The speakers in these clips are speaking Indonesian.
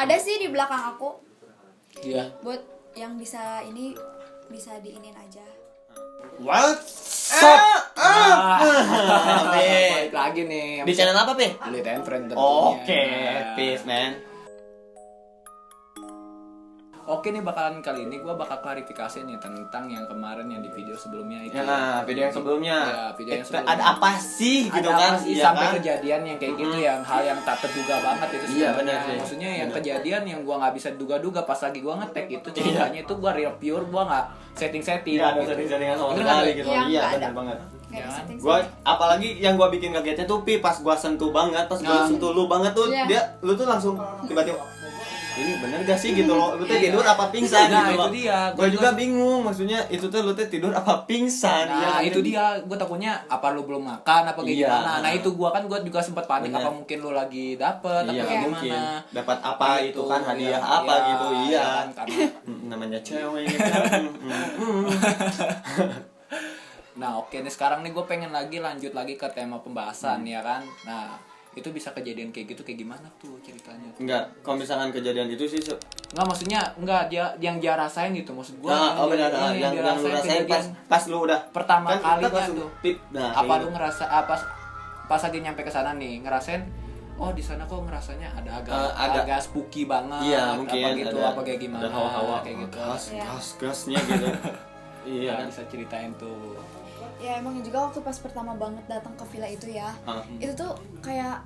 Ada sih di belakang aku. Iya. Buat yang bisa ini bisa diinin aja. What's up? Balik lagi nih. Di channel apa, Pe? Elite and Friend tentunya. Oke, peace, man. Oke nih bakalan kali ini gue bakal klarifikasi nih tentang yang kemarin yang di video sebelumnya itu. Ya, video yang sebelumnya. Ya, video yang sebelumnya. Ada apa sih gitu Ada kan? apa sih Iya sampai kan? kejadian yang kayak gitu yang hal yang tak terduga banget itu Iya, sebenarnya. benar sih. Maksudnya yang Benar. kejadian yang gue nggak bisa duga-duga pas lagi gue ngetek itu ceritanya itu gue real pure, gue nggak setting-setting. Iya, ada gitu. setting-settingan sama Bener sekali nggak? gitu. Iya, Iya, nggak benar ada. banget. Nggak ada setting. Gua apalagi yang gua bikin kagetnya tuh pas gua sentuh banget, pas gua sentuh lu banget tuh Iya. lu tuh langsung tiba-tiba ini bener gak sih gitu loh, lu tuh Iya. tidur apa pingsan Nah, gitu itu loh. dia. Gua juga bingung, maksudnya itu tuh lu tuh tidur apa pingsan. Nah kan? itu dia, gue takutnya apa lu belum makan apa kayak Iya. gimana. Nah itu gue kan gue juga sempat panik Bener. apa mungkin lu lagi dapet Iya, apa kayak mungkin gimana. dapat apa itu kan hadiah Iya, apa iya, gitu. Iya. kan, karena Namanya cewek kan. nah oke nih sekarang nih gue pengen lanjut lagi ke tema pembahasan ya kan. Nah itu bisa kejadian kayak gitu kayak gimana tuh ceritanya? Enggak, kalau misalkan kejadian itu sih Enggak maksudnya enggak dia yang dia rasain gitu maksud gue. nah, oh benar, yang dia lu rasain pas lu udah pertama kan kita kalinya pas tuh. nah, Apa kayak lu gitu. ngerasa pas lagi nyampe ke sana nih ngerasain oh di sana kok ngerasanya ada agak spooky banget. Iya, mungkin apa gitu ada, apa kayak gimana ada hawa-hawa kayak gitu. Iya. gasnya gitu. Iya. Iya, bisa ceritain tuh. Ya emang juga waktu pas pertama banget datang ke villa itu ya. Itu tuh kayak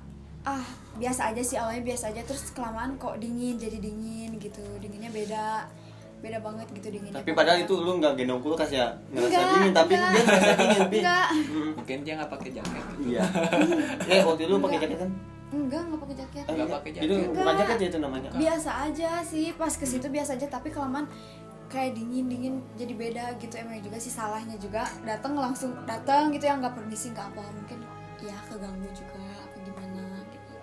biasa aja sih, awalnya biasa aja, terus kelamaan kok dingin, jadi dingin gitu. Dinginnya beda banget gitu dinginnya. Tapi padahal itu lu nggak gendong kulkas ya, ngerasa Enggak, dingin, tapi enggak. dia ngerasa dingin, Pi. Enggak. Mungkin dia nggak pakai jaket gitu. Iya. Waktu itu lu pakai jaket kan? Enggak pakai jaket. Nggak pakai jaket. Itu bukan Enggak. jaket ya itu namanya. Biasa aja sih, pas ke situ biasa aja, tapi kelamaan kayak dingin jadi beda gitu. Emang juga sih salahnya juga langsung datang gitu ya, nggak permisi nggak apa, mungkin ya keganggu juga apa gimana gitu.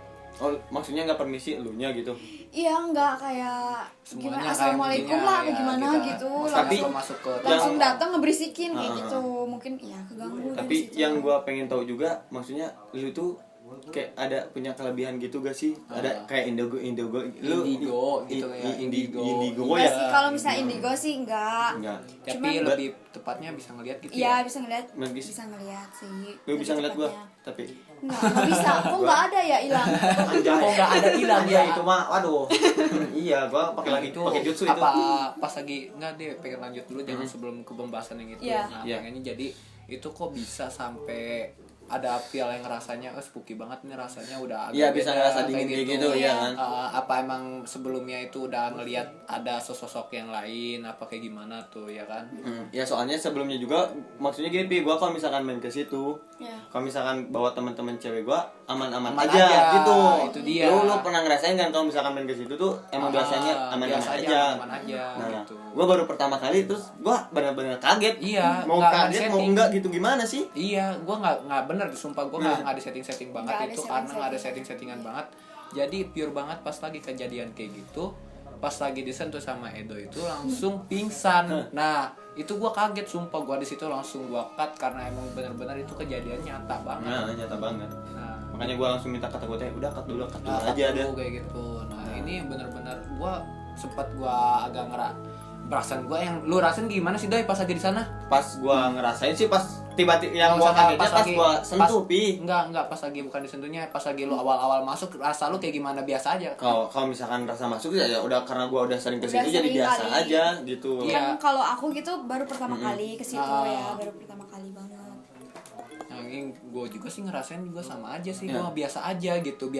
Oh, maksudnya nggak permisi elunya gitu. Iya, nggak kayak Semuanya gimana kayak assalamualaikum mungkinnya lah apa ya, gimana kita gitu, Tapi masuk ke langsung yang- datang ngeberisikin kayak gitu, mungkin ya keganggu dari Tapi situ. yang gua pengen tahu juga, maksudnya lu tuh kayak ada punya kelebihan gitu gak sih? Ada kayak indigo lu Indigo gitu ya, indigo indigo. ya. Enggak sih, kalau misalnya indigo sih enggak. Tapi Cuman- lebih tepatnya bisa ngelihat gitu Iya, ya. bisa ngeliat, Magis. bisa ngeliat sih. Lu bisa ngeliat gua, Tepatnya. tapi Nggak bisa, kok nggak ada ya hilang. anjay. Kok nggak ada hilang ya ya? itu mah, waduh. Iya, gua pakai lagi pakai jutsu itu. apa pas lagi nggak deh pengen lanjut dulu jangan sebelum ke pembahasan yang itu. Iya. Nah Iya. pengennya jadi itu kok bisa sampai ada feel yang rasanya spooky banget nih rasanya udah agak Iya, bisa beda, ngerasa dingin kayak gitu ya kan. Apa emang sebelumnya itu udah ngelihat ada sosok yang lain apa kayak gimana tuh ya kan? Ya soalnya sebelumnya juga maksudnya gini, Pi, gua kalau misalkan main ke situ, Iya. kalau misalkan bawa teman-teman cewek gua aman-aman Aman aja, aja, gitu. itu dia. Lu pernah ngerasain kan kalau misalkan main ke situ tuh emang biasanya aman-aman biasa aja. aman aja Nah, gitu. gua baru pertama kali terus gua benar-benar kaget. Iya, Mau nggak kaget mau setting. enggak gitu gimana sih? Iya, gue nggak bener, sumpah gue nggak ada setting banget Nggak ada itu karena nggak ada setting-settingan. settingan banget. Jadi pure banget pas lagi kejadian kayak gitu, pas lagi disentuh sama Edo itu langsung pingsan. Nah itu gue kaget, sumpah gue di situ langsung gue cut karena emang bener-bener itu kejadian nyata banget. Nah, nyata banget. Nah, Makanya gua langsung minta kata gua udah cut dulu nah, aja deh. kayak gitu. Nah ini bener-bener gue sempat gue agak perasaan gue yang lu rasain gimana sih Doi pas lagi di sana? Pas gua ngerasain sih pas tiba-tiba yang Nggak gua usah kagetnya pas gua sentuh, Pi. Enggak pas lagi bukan disentuhnya, pas lagi lu awal-awal masuk rasa lu kayak gimana biasa aja. Kalau misalkan rasa masuk ya udah karena gua udah sering ke situ Udah jadi sering biasa kali. aja gitu. Iya. Kan kalau aku gitu baru pertama kali ke situ ya, baru pertama kali banget. Nah, ini gue juga sih ngerasain juga sama aja sih, Iya. gue biasa aja gitu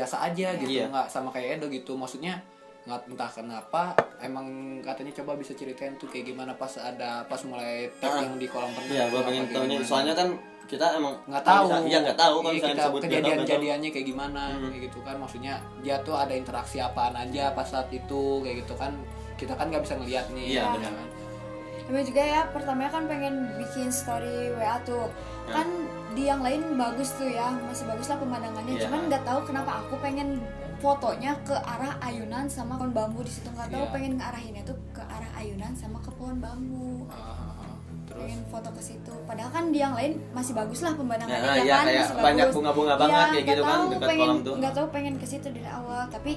Iya. nggak sama kayak Edo gitu, maksudnya nggak entah kenapa emang katanya coba bisa ceritain tuh kayak gimana pas mulai tapping di kolam renang. Iya, gua apa pengen kayak tahu nih. gimana. Soalnya kan kita emang Nggak tahu. Iya, nggak tahu kalau Iya, misalnya kita disebut kejadian-kejadiannya kayak gimana kayak gitu kan, maksudnya dia tuh ada interaksi apaan aja pas saat itu kayak gitu kan, kita kan nggak bisa ngeliat nih. Iya, ya benar. kan? Emang juga ya, pertamanya kan pengen bikin story WA tuh. Kan di yang lain bagus tuh ya, masih bagus lah pemandangannya. Iya. Cuman nggak tahu kenapa aku pengen fotonya ke arah ayunan sama pohon bambu di situ, nggak tahu Iya. pengen ngarahinnya tuh ke arah ayunan sama ke pohon bambu. Terus Pengen foto ke situ. Padahal kan di yang lain masih bagus lah pemandangannya Nah, ya iya, kan, kayak masih banyak bagus. bunga-bunga banget Iya, kayak gitu nggak kan tahu dekat pengen, kolam tuh. nggak tahu pengen ke situ dari awal, tapi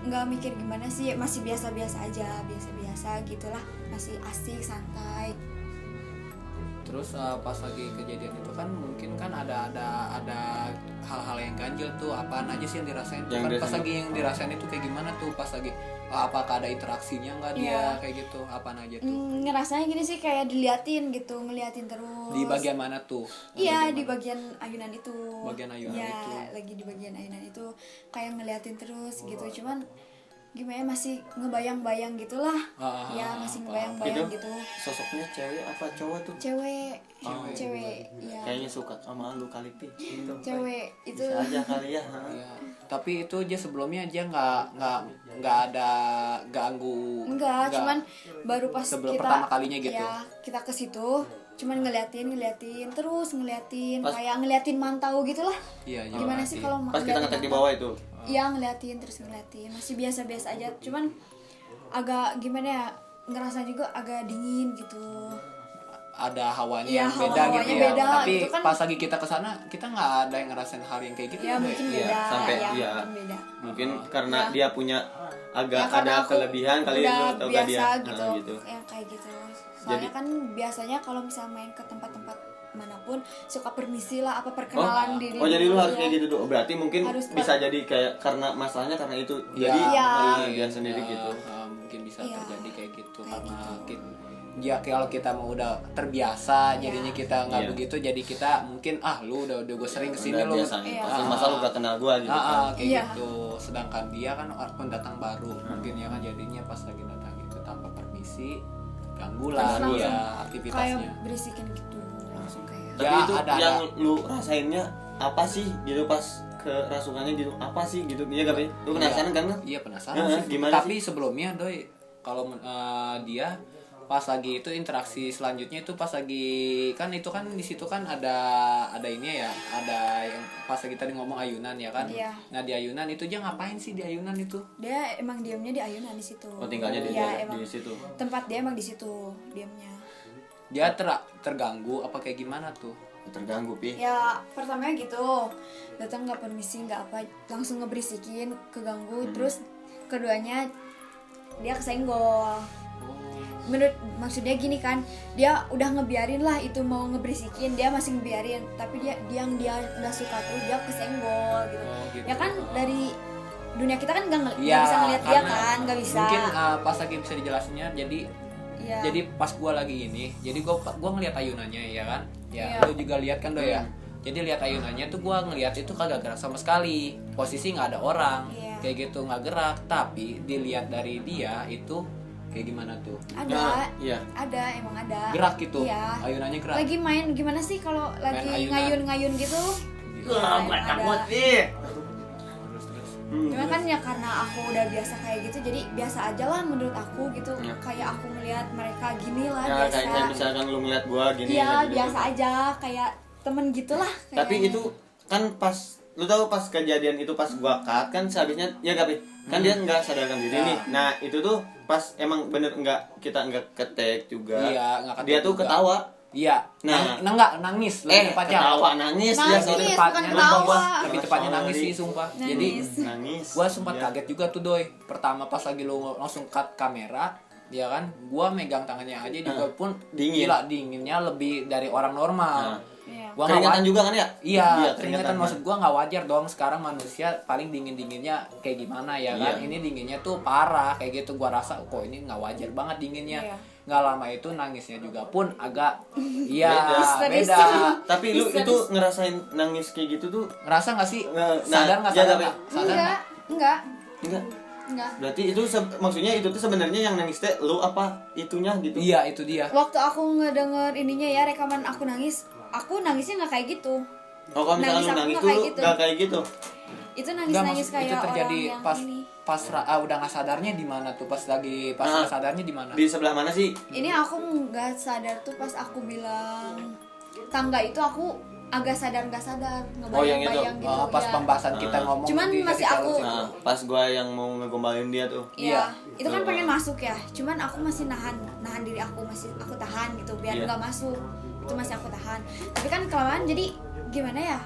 nggak mikir gimana sih, masih biasa-biasa aja, biasa-biasa gitulah, masih asik santai. Terus pas lagi kejadian itu kan mungkin kan ada hal-hal yang ganjil tuh, apaan aja sih yang dirasain tuh? Yang Kan pas dirasain. lagi yang dirasain itu kayak gimana tuh pas lagi apakah ada interaksinya nggak dia Iya. kayak gitu, apaan aja tuh? Ngerasanya gini sih, kayak diliatin gitu, ngeliatin terus. Di bagian mana tuh? Iya, di bagian ayunan itu. Bagian ayunan ya, itu. lagi di bagian ayunan itu kayak ngeliatin terus gitu. Cuman gimana ya, masih ngebayang-bayang gitulah. Ya, masih ngebayang-bayang Itu gitu. sosoknya cewek apa cowok tuh? Cewek, Oh, iya. cewek, ya. Kayaknya suka sama lu kali Pi. Gitu. Cewek itu. Bisa aja kali ya. Ha? Iya. Tapi itu dia sebelumnya dia nggak ada ganggu. Enggak, cuman baru pas sebelum kita pertama kalinya gitu. Ya, kita ke situ cuman ngeliatin terus ngeliatin, Pas- kayak ngeliatin mantau gitulah. Iya, iya, Gimana berarti. sih kalau Pas kita ngeliatin ngetek di mantau? bawah itu. Iya, ngeliatin terus ngeliatin, masih biasa-biasa aja, cuman agak gimana ya, ngerasa juga agak dingin gitu. Ada hawanya Iya, yang beda hawanya gitu ya. beda, Tapi gitu kan. pas lagi kita kesana kita nggak ada yang ngerasain hal yang kayak gitu. Ya Boy. mungkin Iya, beda, sampai ya iya. mungkin beda. Mungkin karena Ya. dia punya agak Ya, karena ada aku kelebihan kali udah itu atau biasa dia. gitu, Nah, gitu. yang kayak gitu. Soalnya Jadi- kan biasanya kalau misal main ke tempat-tempat manapun suka permisi lah, apa perkenalan diri. Oh jadi lu harus ya. kayak gitu tuh. Berarti mungkin Harus bisa jadi kayak karena masalahnya karena itu. Iya, Jadi Iya. dia sendiri Iya, gitu. mungkin bisa Iya. terjadi kayak gitu Kayak karena gitu. ya kalau kita mau udah terbiasa Iya. jadinya kita nggak Iya. begitu, jadi kita mungkin lu udah gue sering kesini Udah lu biasa nih. Iya. Pasti masa lu gak kenal gua gitu kan. kayak Iya. gitu. Sedangkan dia kan pendatang baru, mungkin ya kan jadinya pas lagi datang gitu tanpa permisi ganggu lah Terus dia langsung aktivitasnya. kayak berisikin gitu, langsung kayak. Tapi Ya, itu ada. yang lu rasainnya apa sih gitu pas kerasukannya gitu? Apa sih gitu? Iya gak Pi? Lu penasaran kan? Iya penasaran Heeh, sih. gimana Tapi sebelumnya doi kalau dia pas lagi itu interaksi selanjutnya itu pas lagi kan itu kan di situ kan ada ini ya, ada yang pas lagi tadi ngomong ayunan ya kan. Iya. Nah di ayunan itu dia ngapain sih di ayunan itu? Dia emang diamnya di ayunan di situ. Oh tinggalnya di, Iya, emang di situ. tempat dia emang di situ diamnya. Dia terganggu apa kayak gimana tuh? Terganggu Pi. Ya pertamanya gitu, datang nggak permisi nggak apa, langsung ngeberisikin, keganggu. Terus keduanya dia kesenggol. Menurut maksudnya gini kan, dia udah ngebiarin lah itu mau ngeberisikin, dia masih ngebiarin, tapi dia yang dia nggak suka tuh dia kesenggol gitu. Oh, gitu. Ya kan dari dunia kita kan nggak Iya, bisa ngeliat dia karena kan, nggak bisa. Mungkin pas lagi bisa dijelasinnya Iya. jadi pas gua lagi ini, jadi gua ngeliat ayunannya ya kan, ya Iya. lu juga lihat kan ya. Jadi lihat ayunannya tuh gua ngeliat itu kagak gerak sama sekali, posisi nggak ada orang, Iya. kayak gitu nggak gerak. Tapi dilihat dari dia itu kayak gimana tuh? Ada, Nah, iya. ada emang ada. Gerak gitu, Iya. ayunannya gerak. Lagi main gimana sih kalau lagi ayunan. ngayun-ngayun gitu? Wah, Emang gua ada. takut nih. Terus. Cuma kan ya karena aku udah biasa kayak gitu, jadi biasa aja lah menurut aku gitu. Ya. Kayak aku ngeliat mereka gini lah, Ya biasa. kayak misalkan lu ngeliat gua gini. Iya, kayak gini. biasa aja, kayak temen gitulah. Tapi kayaknya. itu kan pas lu tahu pas kejadian itu pas gua cut kan sehabisnya ya gak Pi? Kan dia nggak sadarkan diri Ya. nih. Nah itu tuh pas emang bener kita nggak ketek juga. Iya, nggak ketek Dia tuh juga. ketawa. Iya, Nah. nggak nangis lebih tepatnya. ketawa nangis dia Nangis, sorry. bukan Tepatnya ketawa. lebih tepatnya Sorry. nangis sih sumpah. Jadi Nangis. Nangis. gua sempat Iya. kaget juga tuh doi. Pertama pas lagi lu langsung cut kamera, ya kan? Gua megang tangannya aja juga pun Dingin. gila dinginnya lebih dari orang normal. Iya. Gua nggak Keringetan wa- juga kan ya? Iya, keringetan. keringetan maksud gua nggak wajar dong sekarang manusia paling dingin-dinginnya kayak gimana ya kan? Iya. Ini dinginnya tuh parah kayak gitu, gua rasa kok ini nggak wajar banget dinginnya. Iya. Nggak lama itu nangisnya juga pun agak iya Histeris. beda. Tapi lu Histeris. itu ngerasain nangis kayak gitu tuh Ngerasa nggak sih? Nah, Sadar nggak? ya, Sadar tapi- nggak? Sadar nggak? Enggak, enggak? enggak. Berarti itu maksudnya itu tuh sebenarnya yang nangis teh lu apa itunya gitu? Iya itu dia. Waktu aku ngedenger ininya ya, rekaman aku nangisnya nggak kayak gitu. Oh kalau misalnya Nangis lu aku nangis nggak tuh kayak lu gitu. nggak kayak gitu. Itu Nggak, nangis-nangis maksud- kayak itu terjadi orang yang pas ini. udah nggak sadarnya di mana tuh pas Nah, nggak sadarnya di mana? Di sebelah mana sih? Ini aku nggak sadar tuh pas aku bilang tangga itu, aku agak sadar nggak sadar, Oh, yang itu. ngebayang-bayang gitu. Pas ya. pembahasan kita ngomong Cuman di masih ketika aku- lu- Nah, pas gua yang mau ngegombalin dia tuh. Iya, Iya. itu kan pengen masuk ya. Cuman aku masih nahan diri aku, masih aku tahan gitu biar Iya. nggak masuk. Itu masih aku tahan. Tapi kan kelamaan jadi gimana ya?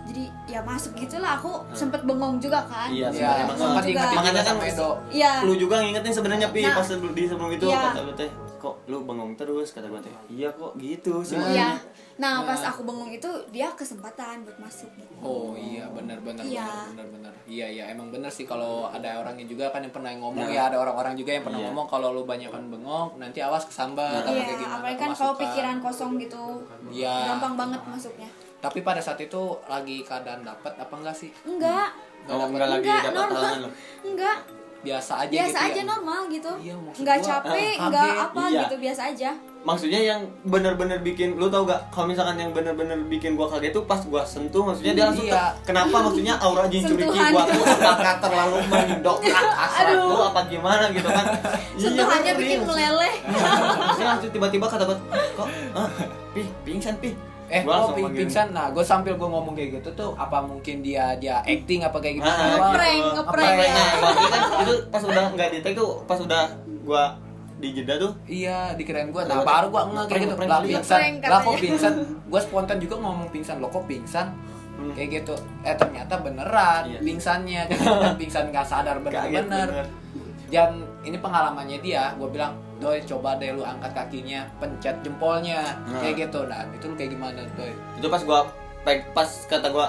jadi ya masuk gitulah. Aku sempet bengong juga kan. Iya, Ya, emang sempat juga. ingetin Makanya juga kan sama Edo. Iya. lu juga ngingetin sebenarnya Pi Nah. pas di sebelum itu Iya. kata lu teh kok lu bengong terus kata gua teh. Iya kok gitu sih. Iya. makanya. Nah, pas aku bengong itu dia kesempatan buat masuk gitu. Oh iya benar-benar Iya. benar-benar iya emang benar sih kalau ada orangnya juga kan yang pernah ngomong Nah. ya ada orang-orang juga yang pernah Iya. ngomong kalau lu banyakan bengong nanti awas kesambat apa Iya, kayak gimana apalagi kan kalau kemasukan. pikiran kosong gitu. Iya. Gampang banget masuknya. Tapi pada saat itu lagi keadaan dapat apa enggak sih Enggak. Oh, enggak lagi Enggak, dapat normal. halangan lo. Enggak. biasa aja Biasa gitu aja ya? normal gitu. Iya, maksud Enggak gua, capek, kaget. enggak apa Iya. gitu, biasa aja. Maksudnya yang bener-bener bikin lu tau gak kalau misalkan yang bener-bener bikin gua kaget tuh pas gua sentuh maksudnya dia langsung Iya. kenapa maksudnya aura jin curiki Sentuhan. gua tuh apakah terlalu mendokrak hasrat Aduh. lu apa gimana gitu kan. Sentuhannya bikin serius. meleleh. Maksudnya langsung tiba-tiba kata gua kok Pi pingsan Pi. Gua langsung manggil. pingsan nah gue sambil gue ngomong kayak gitu tuh apa mungkin dia acting apa kayak gitu Ah, Ngeprank, gitu. ngeprank ya. Nah, waktu kan itu pas udah nggak di take tuh pas udah gua di jeda tuh iya dikirain gue nah baru gue nggak kayak gitu Ngeprank lah kali ya. pingsan Ngeprank lah kok katanya. pingsan gue spontan juga ngomong pingsan lo kok pingsan kayak gitu ternyata beneran Iya. pingsannya dan pingsan nggak sadar Kaget bener-bener bener. dan ini pengalamannya dia gue bilang Doi coba deh lu angkat kakinya pencet jempolnya Nah. kayak gitu nah itu lu kayak gimana Doi Itu pas gua pas kata gua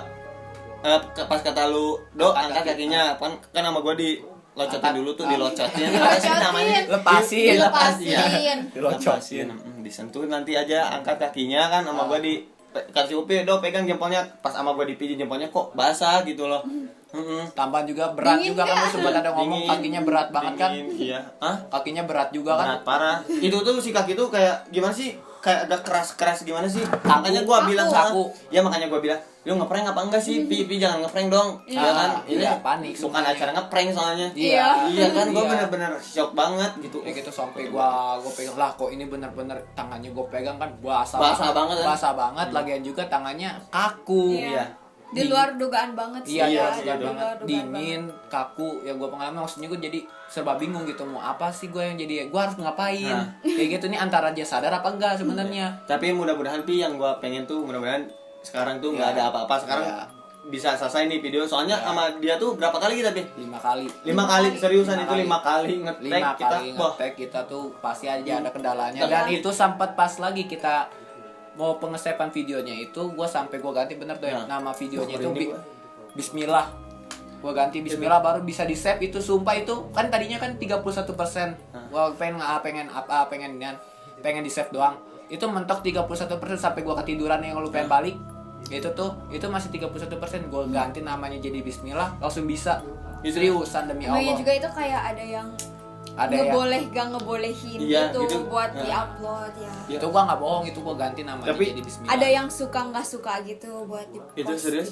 pas kata lu Angkat angkat kaki. kakinya kan sama gua di locotin Angkat. dulu tuh dilocotin Dilocotin. namanya Lepasin. Dilepasin. dilocotin disentuh nanti aja angkat kakinya kan sama gua di kasih upi pegang jempolnya pas sama gua dipijit jempolnya kok basah gitu loh. tambahan juga berat Dingin juga kan nggak? lu sempat ada ngomong Dingin. kakinya berat banget kan Dingin, iya. Hah? kakinya berat juga kan Berat parah. Itu tuh si kaki tuh kayak gimana sih? Kayak agak keras-keras gimana sih? Makanya gua bilang Kaku. ya makanya gua bilang, "Lu ngeprank apa enggak sih? Pi jangan ngeprank dong." Iya. Ya kan? Ini Iya, panik bukan semuanya. acara ngeprank soalnya. Iya. Iya kan gua Iya. bener-bener shock banget gitu. Ya gitu sampai gua pegang lah kok ini bener-bener tangannya gua pegang kan basah Basah banget, kan? basah banget lagian juga tangannya kaku Iya. Di luar dugaan banget sih. iya Iya, iya sih, iya di banget luar dugaan dingin kaku ya gua pengalaman maksudnya gua jadi serba bingung gitu mau apa sih gua yang jadi gua harus ngapain Nah. kayak gitu nih antara dia sadar apa enggak sebenarnya Tapi mudah-mudahan Pi yang gua pengen tuh mudah-mudahan sekarang tuh nggak Iya. ada apa-apa sekarang Iya. bisa selesai nih video soalnya Iya. sama dia tuh berapa kali kita Pi? 5 kali 5 kali seriusan Lima itu kali. 5 kali ngetek 5 kita. kali Wah, ngetek kita tuh pasti aja ada kendalanya Iya. dan itu sempat pas lagi kita mau pengesepan videonya itu gua sampai gua ganti bener tuh ya Nah. nama videonya itu Merinding gua. Bismillah gua ganti Bismillah baru bisa di save itu sumpah itu kan tadinya kan 31% gua pengen di save doang itu mentok 31% sampai gua ketiduran yang lu pengen balik itu masih 31% gua ganti namanya jadi Bismillah langsung bisa Itu. seriusan demi Namanya Allah juga itu kayak ada yang ada yang gak ngebolehin Iya, gitu gitu. buat Nah. di-upload ya. itu gua nggak bohong itu gua ganti namanya Tapi jadi Bismillah Ada yang suka nggak suka gitu buat di itu serius?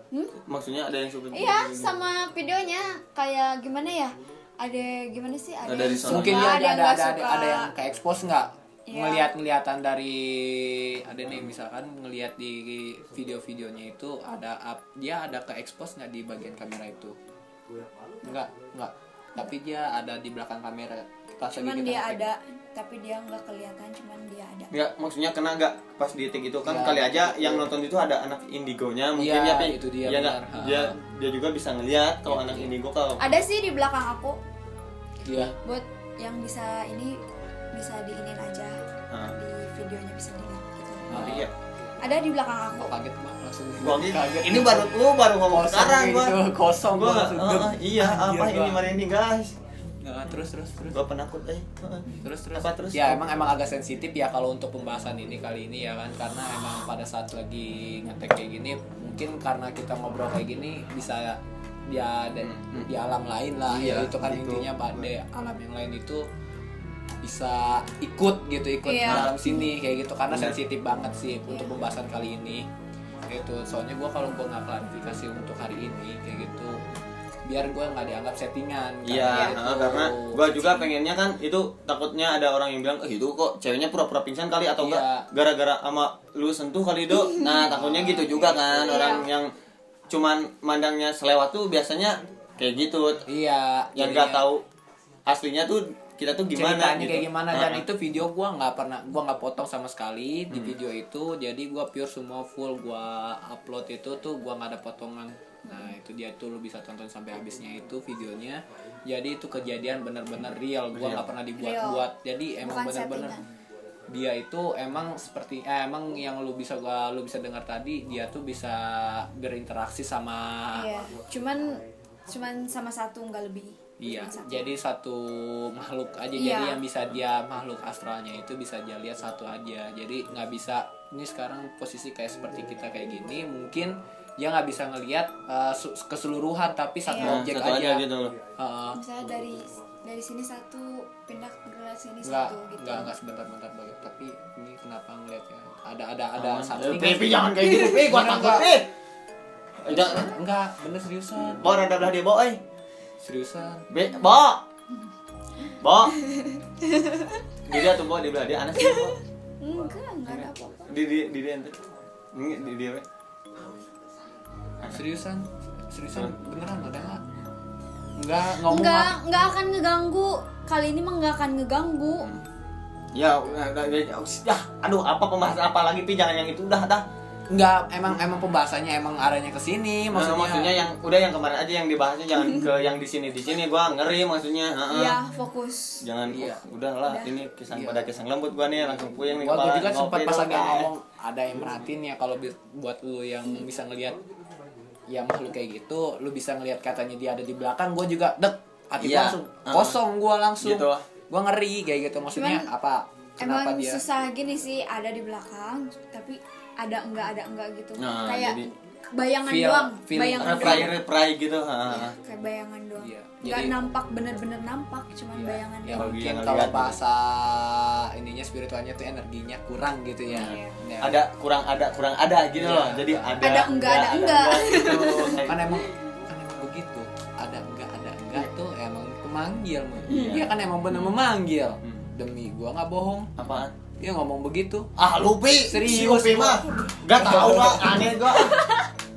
Hmm? Maksudnya ada yang suka Iya, sama videonya kayak gimana ya? Ada gimana sih? Ada Ada yang di sana. suka, mungkin dia ada yang nggak suka. ada yang ke expose nggak Iya. ngeliatan dari ada nih misalkan ngelihat di video-videonya itu dia ada ke expose nggak di bagian kamera itu nggak tapi dia ada di belakang kamera pas lagi Cuman kita dia nge-take. ada, tapi dia nggak kelihatan. Cuman dia ada. Enggak, maksudnya kena enggak pas di take itu kan Ya, kali aja gitu. yang nonton itu ada anak indigonya mungkin Iya, ya Pi. itu dia, Iya benar. nggak? Dia juga bisa ngelihat kalau anak indigo kalau Ada sih di belakang aku dia buat yang bisa bisa diinin aja Hah. di videonya bisa dilihat gitu. Iya. Ada di belakang aku. kaget mah langsung Gua ini baru ngomong kosong sekarang kayak gua. gitu, kosong Gua langsung deg. iya apa Anjir, ini gua. ini guys. Nah, terus Gua penakut terus Apa terus? ya emang agak sensitif ya kalau untuk pembahasan ini kali ini ya kan karena emang pada saat lagi ngetek kayak gini mungkin karena kita ngobrol kayak gini bisa ya di alam lain lah Iya, ya itu kan gitu. intinya pada alam yang lain itu bisa ikut Iya. dalam sini kayak gitu karena Bener. sensitif banget sih untuk pembahasan kali ini gitu soalnya gue kalau gue nggak klarifikasi untuk hari ini kayak gitu biar gue nggak dianggap settingan Iya, gitu. karena gua juga pengennya kan itu takutnya ada orang yang bilang, itu kok ceweknya pura-pura pingsan kali atau enggak Iya. gara-gara sama lu sentuh kali do. Nah, takutnya gitu juga kan Iya. orang yang cuman mandangnya selewat tuh biasanya kayak gitu. iya Yang jadinya- nggak tahu aslinya tuh kita tuh gimana ceritanya gitu. kayak gimana, dan itu video gua nggak potong sama sekali di video itu. Jadi gua pure semua full gua upload itu tuh, gua nggak ada potongan. Nah itu dia tuh, lu bisa tonton sampai habisnya itu videonya. Jadi itu kejadian bener-bener real, gua nggak pernah dibuat-buat. Jadi emang Bukan bener-bener dia itu emang seperti emang yang lu bisa dengar tadi, dia tuh bisa berinteraksi sama Iya, cuman sama satu nggak lebih. iya, Cuma satu. jadi satu makhluk aja. Iya. Jadi yang bisa dia makhluk astralnya itu bisa dia lihat satu aja. Jadi nggak bisa, ini sekarang posisi kayak seperti kita kayak gini, mungkin dia nggak bisa ngelihat keseluruhan, tapi satu Iya. objek Satu aja. gitu loh. Misalnya dari sini satu pindah ke sini Nggak, satu gitu. nggak sebentar Bang. Tapi ini kenapa ngeliat ya? Ada something. Pi jangan kayak gitu, Pi, gua takut, Pi. Jangan, Enggak, bener seriusan. Bo ada belah dia, Bo, Seriusan. Bo. Dia tuh Bo di belah dia aneh sih, Bo. Enggak ada apa. Di dia ente. Di dia. Seriusan beneran ada nggak? Ngomong apa? Enggak akan ngeganggu. Kali ini mah enggak akan ngeganggu. Ya, aduh, apa pembahasan apa lagi, Pi? Jangan yang itu, udah. Enggak, emang pembahasannya emang arahnya ke sini, Maksudnya yang kemarin aja yang dibahasnya, jangan ke yang di sini gua ngeri maksudnya. Iya, fokus. Jangan, Iya. udahlah, ini pada kisah lembut gua nih, langsung puyeng nih Gua kepala. juga sempat Ngopi pas dong, lagi Kak. ngomong ada yang merhatiin ya, kalau buat lu yang bisa ngelihat ya makhluk kayak gitu, lu bisa ngelihat katanya dia ada di belakang, gua juga hati Iya. gua langsung kosong, gua langsung Gitu. gua ngeri kayak gitu, maksudnya Cuman, apa? Kenapa Emang dia? susah gini sih, ada di belakang tapi ada enggak gitu. Nah, Kayak jadi bayangan feel- doang, feeling bayangan reply gitu. Iya, kayak bayangan doang. Iya, Enggak jadi- nampak bener-bener nampak, cuman Iya, bayangan ya doang. mungkin yang kalau ngeliat bahasa ininya spiritualnya tuh energinya kurang gitu ya. Iya. Ya. Ada kurang ada gitu Iya. loh. Jadi ada Ada enggak gitu. kan emang begitu, ada enggak tuh emang kemanggil. Iya. Dia kan emang bener memanggil. Hmm. Demi gua nggak bohong, Apaan? dia ngomong begitu. Lupi. Serius, Si Upi mah. Gak tahu lah, aneh gua.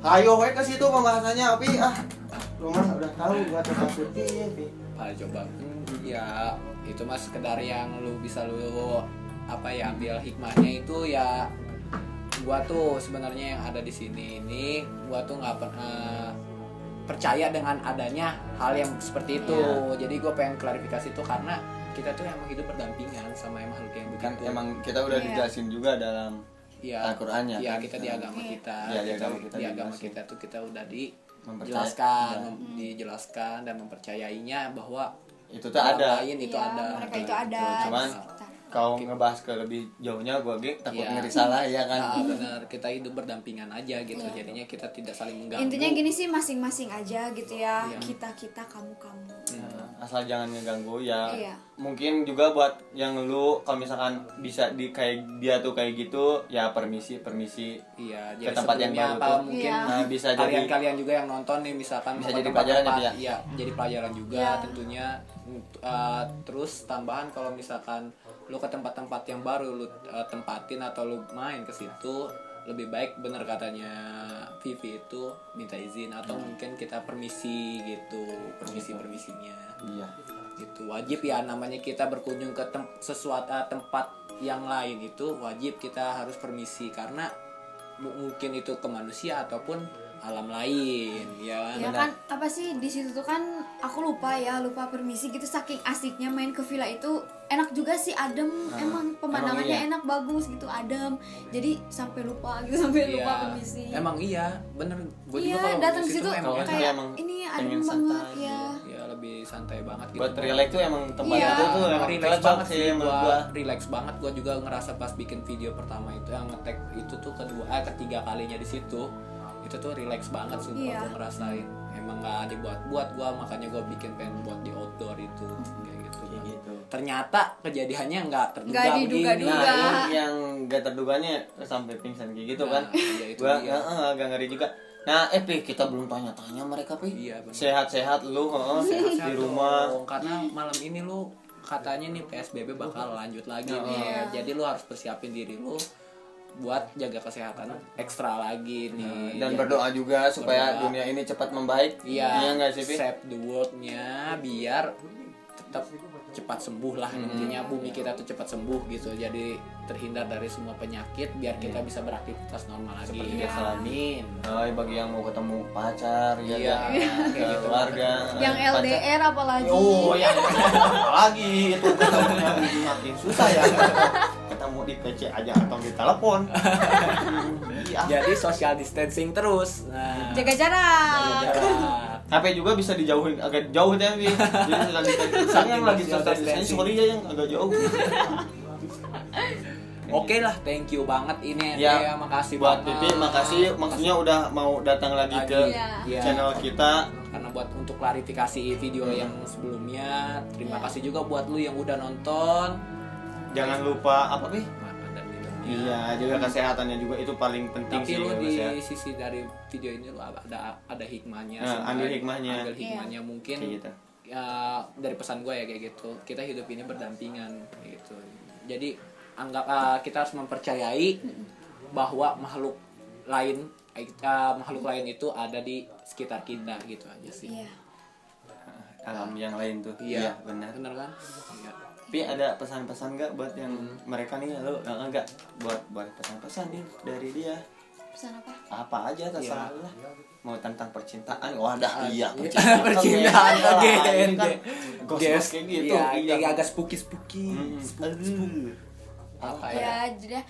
Ayo we ke situ pembahasannya, Upi. Lu mah udah tahu gua takut Pi. Coba ya itu mas sekedar yang lu bisa lu ambil hikmahnya itu ya. Gua tuh sebenarnya yang ada di sini ini, gua tuh nggak pernah percaya dengan adanya hal yang seperti itu. Jadi gua pengen klarifikasi itu karena kita tuh emang hidup berdampingan sama makhluk yang Kan begitu. emang kita udah dijelasin juga dalam Iya, Al-Qur'annya, iya, kan? kita di agama Iya. kita. Iya, di agama kita di agama dijelasin. kita tuh kita udah Mempercaya- dijelaskan dan mempercayainya bahwa itu tuh ada. lain itu Iya, ada. mereka itu ada. Cuman di sekitar. kau ngebahas ke lebih jauhnya gua takut Iya. ngeri salah ya kan. Nah, benar, kita hidup berdampingan aja gitu. Jadinya kita tidak saling mengganggu. Intinya gini sih, masing-masing aja gitu ya. Iya. Kita, kamu. Asal jangan ngeganggu ya. Iya. Mungkin juga buat yang lu kalau misalkan bisa di kayak dia tuh kayak gitu ya permisi Iya, ke jadi tempat yang sebelumnya baru apa tuh. mungkin Iya. Nah, bisa jadi kalian juga yang nonton nih misalkan Bisa mau ke jadi tempat-tempat, pelajaran ya, Pi, ya? iya, jadi pelajaran juga Iya. tentunya. Terus tambahan kalau misalkan lu ke tempat-tempat yang baru lu tempatin atau lu main ke situ, lebih baik bener katanya Vivi itu minta izin atau mungkin kita permisi gitu, permisinya iya. gitu. Wajib ya, namanya kita berkunjung ke sesuatu tempat yang lain itu wajib kita harus permisi karena mungkin itu ke manusia ataupun alam lain ya. Ya kan apa sih di situ tuh kan aku lupa permisi gitu, saking asiknya main ke villa itu. Enak juga sih, adem, emang pemandangannya iya. enak, bagus gitu, adem. Jadi sampai lupa permisi. Emang iya, bener. Gue Iya, juga kalau datang ke ke situ emang kayak emang ini pengen adem banget santai, ya. ya lebih santai banget gitu. Buat relax tuh emang tempat Iya. itu tuh emang Relax cocok banget sih menurut gua, relax banget. Gua juga ngerasa pas bikin video pertama itu yang ngetek itu tuh ketiga kalinya di situ. Itu tuh relax banget sumpah. Iya. Gua ngerasain. Emang gak dibuat-buat gua, makanya gua bikin pengen buat di outdoor itu kayak gitu. Kayak gitu. Ternyata kejadiannya nggak terduga Nggak diduga-duga. begini. Nah, yang gak terduganya sampai pingsan kayak gitu Nah, kan. iya, itu Gua dia. agak ngeri juga. Nah, Pi, kita belum tanya-tanya mereka, Pi. Iya, bener. Sehat-sehat lu, Sehat-sehat di rumah. dong, karena malam ini lu katanya nih PSBB bakal lanjut lagi nih. Iya. Jadi lu harus persiapin diri lu buat jaga kesehatan ekstra lagi nih. Dan Jadi- berdoa juga supaya berdoa. dunia ini cepat membaik. Iya, nggak sih, Pi? save the world-nya biar tetap cepat sembuh lah, intinya bumi kita tuh cepat sembuh gitu, jadi terhindar dari semua penyakit biar kita bisa beraktivitas normal lagi. Seperti biasa. Amin. Bagi yang mau ketemu pacar ya Iya, kan? kayak gitu. Keluarga Yang pacar. LDR apalagi. Oh, yang apalagi itu ketemunya itu makin susah ya. Ketemu di PC aja atau di telepon. Iya. Jadi social distancing terus. Nah, Jaga jarak. jaga jarak. HP juga bisa dijauhin agak jauh ya, Wi. Jadi misalnya yang lagi social distancing, sorry ya yang agak jauh. Oke lah, thank you banget ini Ya, ya, makasih buat banget. Pipi, makasih maksudnya udah mau datang lagi ke Iya. channel kita. Karena buat untuk klarifikasi video yang sebelumnya, terima Iya. kasih juga buat lu yang udah nonton. Jangan lupa apa, Pi? Makan dan minumnya. Iya, jaga kesehatannya juga itu paling penting Tapi sih. lu jaga di kesehatan. sisi dari video ini lu ada hikmahnya. Nah, sih, ambil Mbak. hikmahnya. Ambil hikmahnya mungkin. Kayak gitu. Ya, dari pesan gue ya kayak gitu. Kita hidup ini berdampingan gitu. Jadi anggap kita harus mempercayai bahwa makhluk lain itu ada di sekitar kita gitu aja sih. Iya. Alam yang lain tuh. Iya, benar. Benar kan? Iya. Tapi ada pesan-pesan nggak buat yang mereka nih, lo enggak buat pesan-pesan nih dari dia? Pesan apa? Apa aja terserah Iya. lah. Mau tentang percintaan, wah dah iya Percintaan, oke. Ghost kayak gitu. Iya, kayak agak spooky. Aduh. Apa Ya, jadi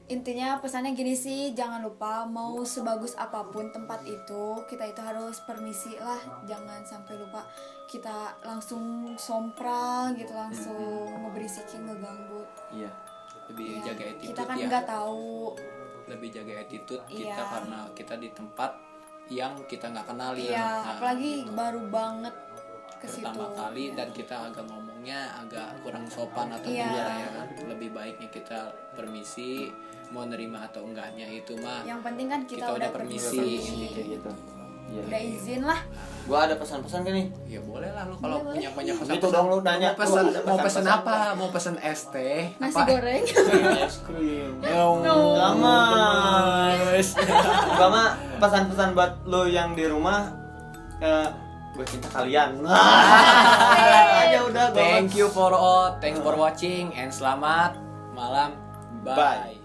intinya pesannya gini sih, jangan lupa mau sebagus apapun tempat itu, kita itu harus permisi lah, jangan sampai lupa kita langsung sompral gitu, langsung ngeberisikin, ngeganggu. Iya. Lebih Ya, jaga attitude kita kan ya. nggak tahu. Lebih jaga attitude kita Iya. karena kita di tempat yang kita nggak kenali. Iya, Nah, apalagi baru banget ke situ. pertama kali dan kita agak ngomongnya agak kurang sopan atau Iya. gimana ya kan. Lebih baiknya kita permisi, mau nerima atau enggaknya itu mah Yang penting kan kita, kita udah permisi. Kayak gitu. Iya. udah izin lah. Gua ada pesan-pesan kan nih? Ya boleh lah lu kalau Boleh, punya banyak pesan. Gitu dong lu nanya. Mau pesan, Lu ada mau pesen pesan-pesan apa? Mau pesen es teh? Nasi Apa? goreng. Es krim. No. Lama. Gua mah pesan-pesan buat lo yang di rumah, gue cinta kalian. Aja udah. Thank you for all, thanks for watching and selamat malam. Bye. Bye.